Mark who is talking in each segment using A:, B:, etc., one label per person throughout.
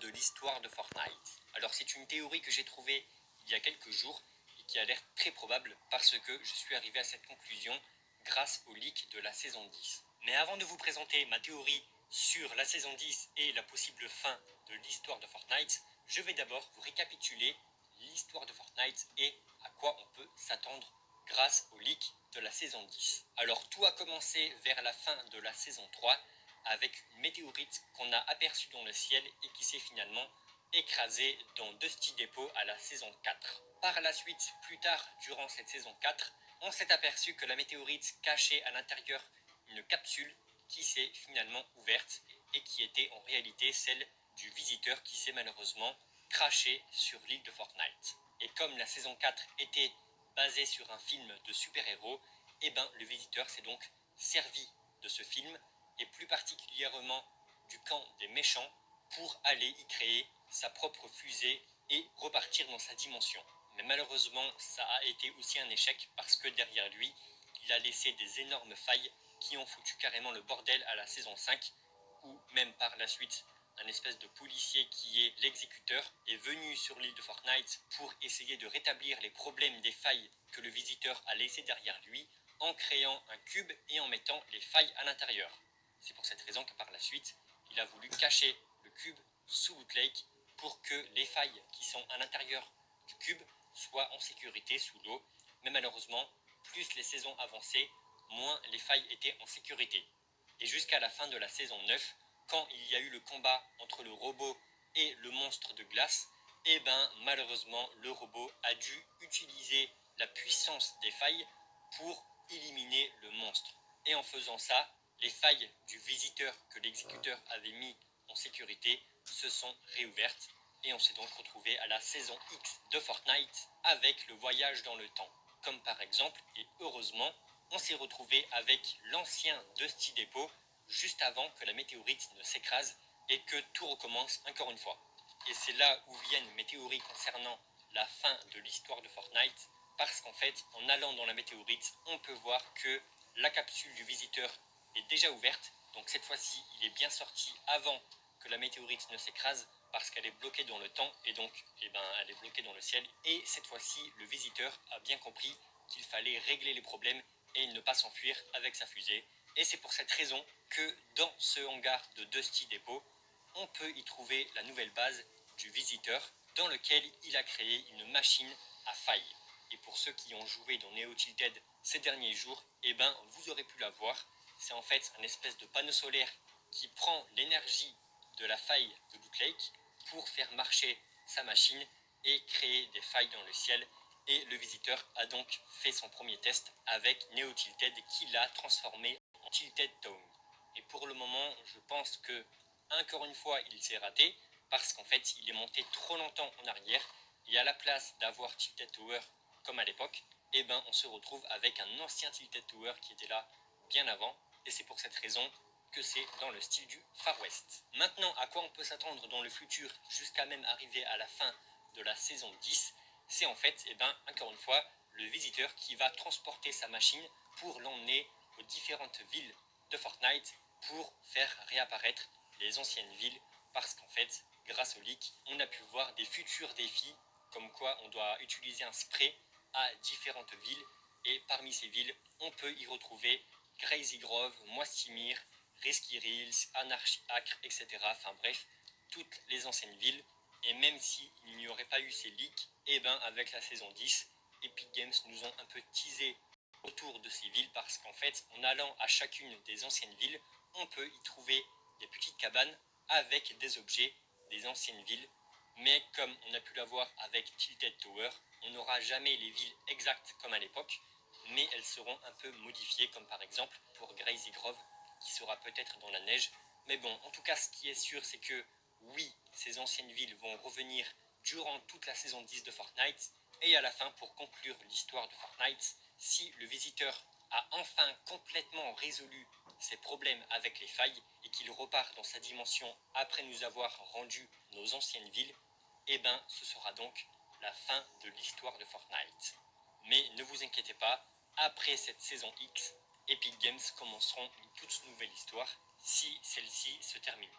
A: de l'histoire de Fortnite. Alors c'est une théorie que j'ai trouvée il y a quelques jours et qui a l'air très probable parce que je suis arrivé à cette conclusion grâce au leak de la saison 10. Mais avant de vous présenter ma théorie sur la saison 10 et la possible fin de l'histoire de Fortnite, je vais d'abord vous récapituler l'histoire de Fortnite et à quoi on peut s'attendre grâce au leak de la saison 10. Alors tout a commencé vers la fin de la saison 3 avec une météorite qu'on a aperçue dans le ciel et qui s'est finalement écrasée dans Dusty Depot à la saison 4. Par la suite, plus tard durant cette saison 4, on s'est aperçu que la météorite cachait à l'intérieur une capsule qui s'est finalement ouverte et qui était en réalité celle du visiteur qui s'est malheureusement craché sur l'île de Fortnite. Et comme la saison 4 était basée sur un film de super-héros, et ben le visiteur s'est donc servi de ce film et plus particulièrement du camp des méchants pour aller y créer sa propre fusée et repartir dans sa dimension. Mais malheureusement, ça a été aussi un échec parce que derrière lui, il a laissé des énormes failles qui ont foutu carrément le bordel à la saison 5, ou même par la suite, un espèce de policier qui est l'exécuteur est venu sur l'île de Fortnite pour essayer de rétablir les problèmes des failles que le visiteur a laissées derrière lui en créant un cube et en mettant les failles à l'intérieur. C'est pour cette raison que par la suite, il a voulu cacher le cube sous Loot Lake pour que les failles qui sont à l'intérieur du cube soient en sécurité sous l'eau. Mais malheureusement, plus les saisons avançaient, moins les failles étaient en sécurité. Et jusqu'à la fin de la saison 9, quand il y a eu le combat entre le robot et le monstre de glace, et ben malheureusement le robot a dû utiliser la puissance des failles pour éliminer le monstre. Et en faisant ça, les failles du visiteur que l'exécuteur avait mis en sécurité se sont réouvertes et on s'est donc retrouvé à la saison X de Fortnite avec le voyage dans le temps. Comme par exemple, et heureusement, on s'est retrouvé avec l'ancien Dusty Depot juste avant que la météorite ne s'écrase et que tout recommence encore une fois. Et c'est là où viennent mes théories concernant la fin de l'histoire de Fortnite, parce qu'en fait, en allant dans la météorite, on peut voir que la capsule du visiteur est déjà ouverte, donc cette fois-ci, il est bien sorti avant que la météorite ne s'écrase, parce qu'elle est bloquée dans le temps, et donc, elle est bloquée dans le ciel. Et cette fois-ci, le visiteur a bien compris qu'il fallait régler les problèmes et ne pas s'enfuir avec sa fusée. Et c'est pour cette raison que dans ce hangar de Dusty Depot, on peut y trouver la nouvelle base du visiteur dans lequel il a créé une machine à failles. Et pour ceux qui ont joué dans Neo Tilted ces derniers jours, vous aurez pu la voir. C'est en fait un espèce de panneau solaire qui prend l'énergie de la faille de Loot Lake pour faire marcher sa machine et créer des failles dans le ciel. Et le visiteur a donc fait son premier test avec Neo Tilted qui l'a transformé en Tilted Town. Et pour le moment, je pense que, encore une fois, il s'est raté parce qu'en fait, il est monté trop longtemps en arrière et à la place d'avoir Tilted Tower comme à l'époque, on se retrouve avec un ancien Tilted Tower qui était là bien avant et c'est pour cette raison que c'est dans le style du Far West. Maintenant, à quoi on peut s'attendre dans le futur jusqu'à même arriver à la fin de la saison 10, c'est en fait, encore une fois, le visiteur qui va transporter sa machine pour l'emmener aux différentes villes de Fortnite pour faire réapparaître les anciennes villes parce qu'en fait, grâce au leak, on a pu voir des futurs défis comme quoi on doit utiliser un spray à différentes villes et parmi ces villes, on peut y retrouver Crazy Grove, Moistimir, Risky Reels, Anarchy Acre, etc. Enfin bref, toutes les anciennes villes. Et même s'il n'y aurait pas eu ces leaks, avec la saison 10, Epic Games nous ont un peu teasé autour de ces villes parce qu'en fait, en allant à chacune des anciennes villes, on peut y trouver des petites cabanes avec des objets des anciennes villes. Mais comme on a pu l'avoir avec Tilted Tower, on n'aura jamais les villes exactes comme à l'époque, mais elles seront un peu modifiées, comme par exemple pour Crazy Grove, qui sera peut-être dans la neige. Mais bon, en tout cas, ce qui est sûr, c'est que oui, ces anciennes villes vont revenir durant toute la saison 10 de Fortnite, et à la fin, pour conclure l'histoire de Fortnite, si le visiteur a enfin complètement résolu ses problèmes avec les failles et qu'il repart dans sa dimension après nous avoir rendu nos anciennes villes, ce sera donc la fin de l'histoire de Fortnite. Mais ne vous inquiétez pas, après cette saison X, Epic Games commenceront une toute nouvelle histoire si celle-ci se termine.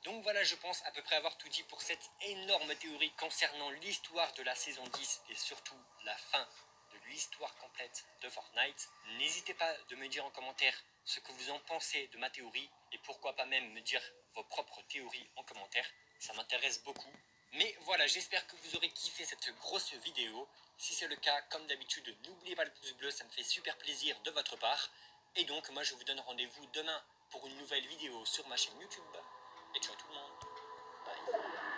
A: Donc voilà, je pense à peu près avoir tout dit pour cette énorme théorie concernant l'histoire de la saison 10 et surtout la fin de l'histoire complète de Fortnite. N'hésitez pas de me dire en commentaire ce que vous en pensez de ma théorie et pourquoi pas même me dire vos propres théories en commentaire, ça m'intéresse beaucoup. Mais voilà, j'espère que vous aurez kiffé cette grosse vidéo. Si c'est le cas, comme d'habitude, n'oubliez pas le pouce bleu, ça me fait super plaisir de votre part. Et donc, moi je vous donne rendez-vous demain pour une nouvelle vidéo sur ma chaîne YouTube. Et ciao tout le monde. Bye.